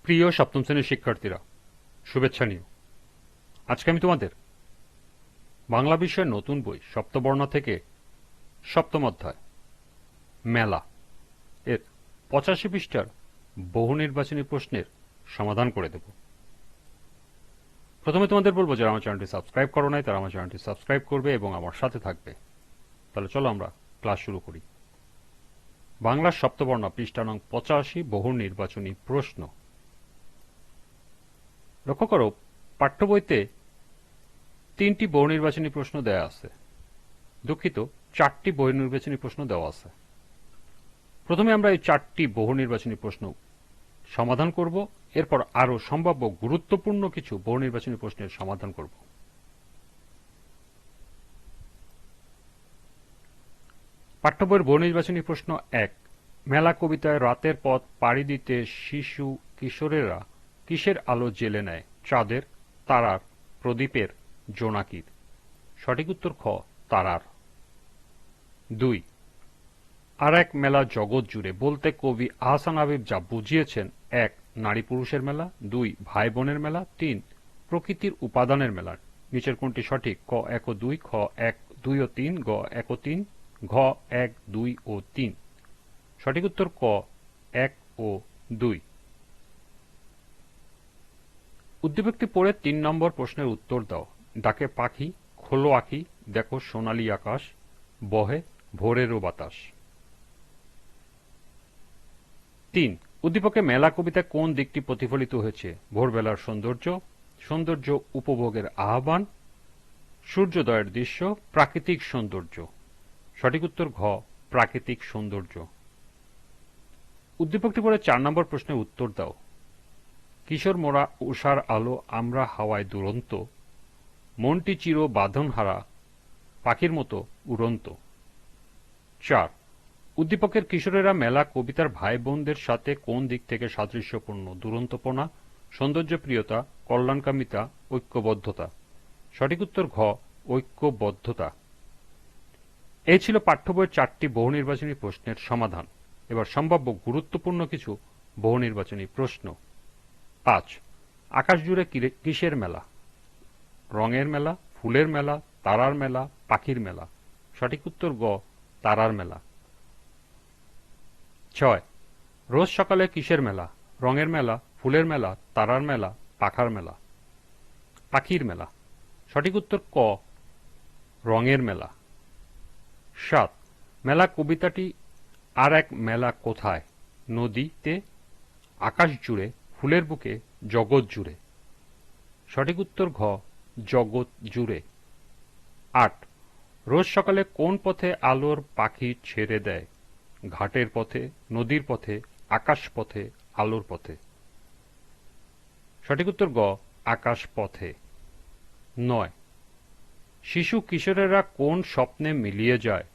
প্রিয় সপ্তম শ্রেণীর শিক্ষার্থীরা, শুভেচ্ছা নিও। আজকে আমি তোমাদের বাংলা বিষয়ের নতুন বই সপ্তবর্ণ থেকে সপ্তম অধ্যায় মেলা এর 85 পৃষ্ঠার বহু নির্বাচনী প্রশ্নের সমাধান করে দেব। প্রথমে তোমাদের বলবো, যারা আমার চ্যানেলটি সাবস্ক্রাইব করো নাই তারা আমার চ্যানেলটি সাবস্ক্রাইব করবে এবং আমার সাথে থাকবে। তাহলে চলো আমরা ক্লাস শুরু করি। বাংলার সপ্তবর্ণ পৃষ্ঠা নং 85 বহু নির্বাচনী প্রশ্ন। লক্ষ্য করো, পাঠ্য বইতে 3টি বহু নির্বাচনী প্রশ্ন দেওয়া আছে। দুঃখিত, 4টি বহু নির্বাচনী প্রশ্ন দেওয়া আছে। প্রথমে আমরা এই 4টি বহু নির্বাচনী প্রশ্ন সমাধান করব, এরপর আরও সম্ভাব্য গুরুত্বপূর্ণ কিছু বহু নির্বাচনী প্রশ্নের সমাধান করব। পাঠ্য বইয়ের বহু নির্বাচনী প্রশ্ন 1। মেলা কবিতায় রাতের পথ পাড়ি দিতে শিশু কিশোরেরা কিসের আলো জেলে নেয়? চাঁদের, তারার, প্রদীপের, জোনাকির। সঠিক উত্তর খ, তারার। 2। আর এক মেলা জগৎ জুড়ে বলতে কবি আহসান হাবীব যা বুঝিয়েছেন: 1. নারী পুরুষের মেলা, 2. ভাই বোনের মেলা, 3. প্রকৃতির উপাদানের মেলা। নিচের কোনটি সঠিক? ক 1 ও 2, খ 1, 2 ও 3, গ 1 ও 3, ঘ 1, 2 ও 3। সঠিক উত্তর ক 1 ও 2। উদ্দীপকটি পড়ে 3 নম্বর প্রশ্নের উত্তর দাও। ডাকে পাখি, খোলো আঁখি, দেখো সোনালি আকাশ, বহে ভোরেরও বাতাস। 3। উদ্দীপকে মেলা কবিতায় কোন দিকটি প্রতিফলিত হয়েছে? ভোরবেলার সৌন্দর্য, সৌন্দর্য উপভোগের আহ্বান, সূর্যোদয়ের দৃশ্য, প্রাকৃতিক সৌন্দর্য। সঠিক উত্তর ঘ, প্রাকৃতিক সৌন্দর্য। উদ্দীপকটি পড়ে 4 নম্বর প্রশ্নের উত্তর দাও। কিশোর মোরা উষার আলো, আমরা হাওয়ায় দুরন্ত, মনটি চির বাঁধনহারা, পাখির মতো উড়ন্ত। 4। উদ্দীপকের কিশোরেরা মেলা কবিতার ভাই বোনদের সাথে কোন দিক থেকে সাদৃশ্যপূর্ণ? দুরন্তপনা, সৌন্দর্যপ্রিয়তা, কল্যাণকামিতা, ঐক্যবদ্ধতা। সঠিক উত্তর ঘ, ঐক্যবদ্ধতা। এই ছিল পাঠ্য বইয়ের 4টি বহু নির্বাচনী প্রশ্নের সমাধান। এবার সম্ভাব্য গুরুত্বপূর্ণ কিছু বহু নির্বাচনী প্রশ্ন। 5। আকাশ জুড়ে কিসের মেলা? রঙের মেলা, ফুলের মেলা, তারার মেলা, পাখির মেলা। সঠিক উত্তর গ, তারার মেলা। 6। রোজ সকালে কিসের মেলা? রঙের মেলা, ফুলের মেলা, তারার মেলা, পাখির মেলা। সঠিক উত্তর ক, রঙের মেলা। 7। মেলা কবিতাটি আর এক মেলা কোথায়? নদীতে, আকাশ জুড়ে, ফুলের বুকে, জগৎ জুড়ে। সঠিক উত্তর ঘ, জগৎ জুড়ে। 8। রোজ সকালে কোন পথে আলোর পাখি ছেড়ে দেয়? ঘাটের পথে, নদীর পথে, আকাশ পথে, আলোর পথে। সঠিক উত্তর গ, আকাশ পথে। 9। শিশু কিশোরেরা কোন স্বপ্নে মিলিয়ে যায়?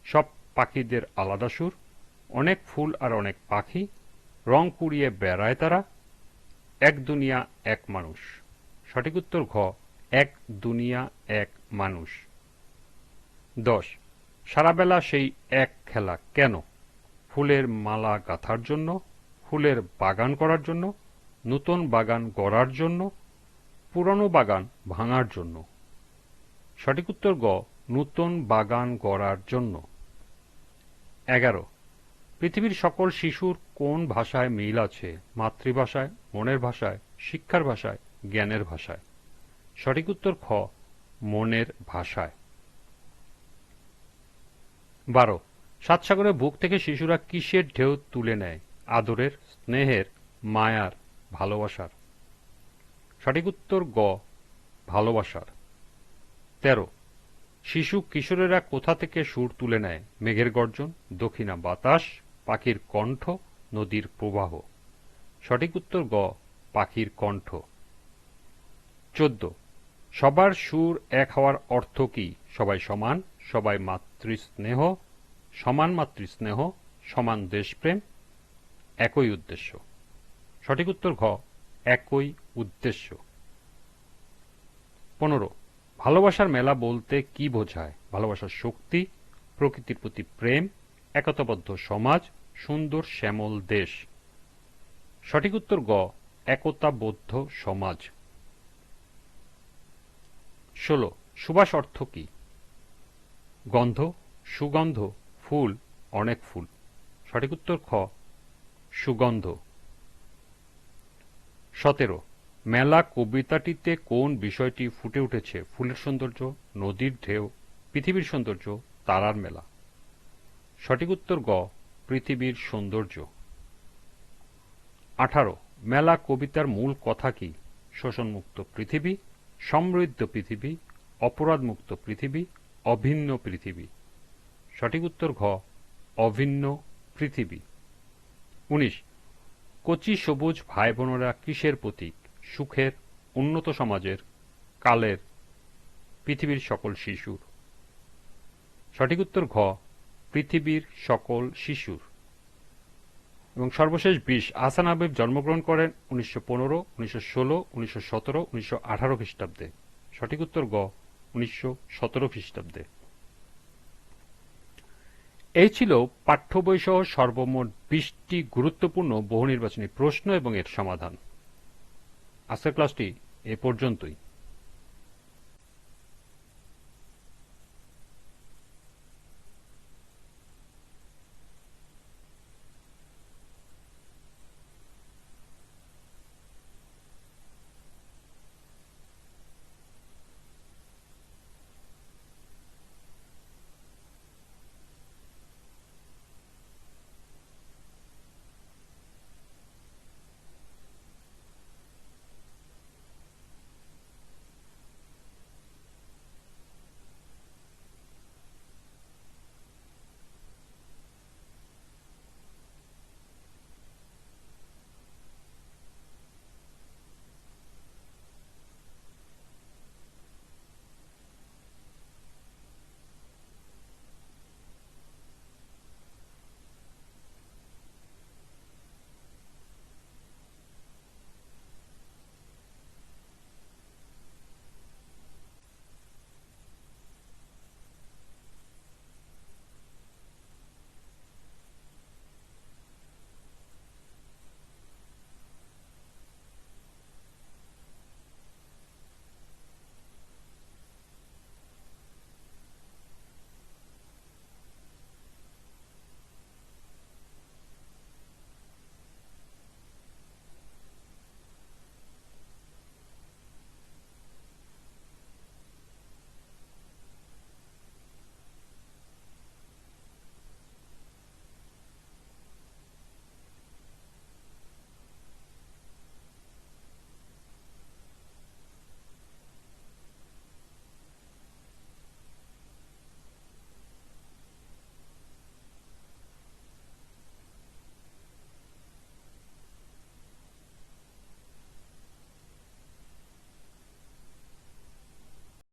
সব পাখিদের আলাদা সুর, অনেক ফুল আর অনেক পাখি, রং কুড়িয়ে বেড়ায় তারা, এক দুনিয়া এক মানুষ। সঠিক উত্তর ঘ, এক দুনিয়া এক মানুষ। 10। সারাবেলা সেই এক খেলা কেন? ফুলের মালা গাঁথার জন্য, ফুলের বাগান করার জন্য, নতুন বাগান গড়ার জন্য, পুরনো বাগান ভাঙার জন্য। সঠিক উত্তর গ, নতুন বাগান গড়ার জন্য। 11। পৃথিবীর সকল শিশুর কোন ভাষায় মিল আছে? মাতৃভাষায়, মনের ভাষায়, শিক্ষার ভাষায়, জ্ঞানের ভাষায়। সঠিক উত্তর খ, মনের ভাষায়। 12। সাত সাগরের বুক থেকে শিশুরা কিসের ঢেউ তুলে নেয়? আদরের, স্নেহের, মায়ার, ভালোবাসার। সঠিক উত্তর গ, ভালোবাসার। 13। শিশু কিশোরেরা কোথা থেকে সুর তুলে নেয়? মেঘের গর্জন, দক্ষিণা বাতাস, পাখির কণ্ঠ, নদীর প্রবাহ। সঠিক উত্তর গ, পাখির কণ্ঠ। 14। সবার সুর এক হওয়ার অর্থ কি? সবাই সমান, সবাই মাতৃস্নেহ, সমান মাতৃস্নেহ, সমান দেশপ্রেম, একই উদ্দেশ্য। সঠিক উত্তর ঘ, একই উদ্দেশ্য। 15। ভালোবাসার মেলা বলতে কি বোঝায়? ভালোবাসার শক্তি, প্রকৃতির প্রতি প্রেম, একতাবদ্ধ সমাজ, সুন্দর শ্যামল দেশ। সঠিক উত্তর গ, একতাবদ্ধ সমাজ। 16 সুবাস অর্থ কি? গন্ধ, সুগন্ধ, ফুল, অনেক ফুল। সঠিক উত্তর খ সুগন্ধ। 17 মেলা কবিতাটিতে কোন বিষয়টি ফুটে উঠেছে? ফুলের সৌন্দর্য, নদীর ঢেউ, পৃথিবীর সৌন্দর্য, তারার মেলা। সঠিক উত্তর গ পৃথিবীর সৌন্দর্য। 18 মেলা কবিতার মূল কথা কি? শোষণমুক্ত পৃথিবী, সমৃদ্ধ পৃথিবী, অপরাধমুক্ত পৃথিবী, অভিন্ন পৃথিবী। সঠিক উত্তর ঘ অভিন্ন পৃথিবী। 19 কচি সবুজ ভাই বোনেরা কিসের প্রতীক? সুখের, উন্নত সমাজের, কালের, পৃথিবীর সকল শিশুর। সঠিক উত্তর ঘ পৃথিবীর সকল শিশুর। এবং সর্বশেষ 20 আহসান হাবীব জন্মগ্রহণ করেন 1915, 1916, 1917, 1918 খ্রিস্টাব্দে। সঠিক উত্তর গ 1917 খ্রিস্টাব্দে। এই ছিল পাঠ্য বই সহ সর্বমোট 20টি গুরুত্বপূর্ণ বহুনির্বাচনী প্রশ্ন এবং এর সমাধান। আজকের ক্লাসটি এ পর্যন্তই।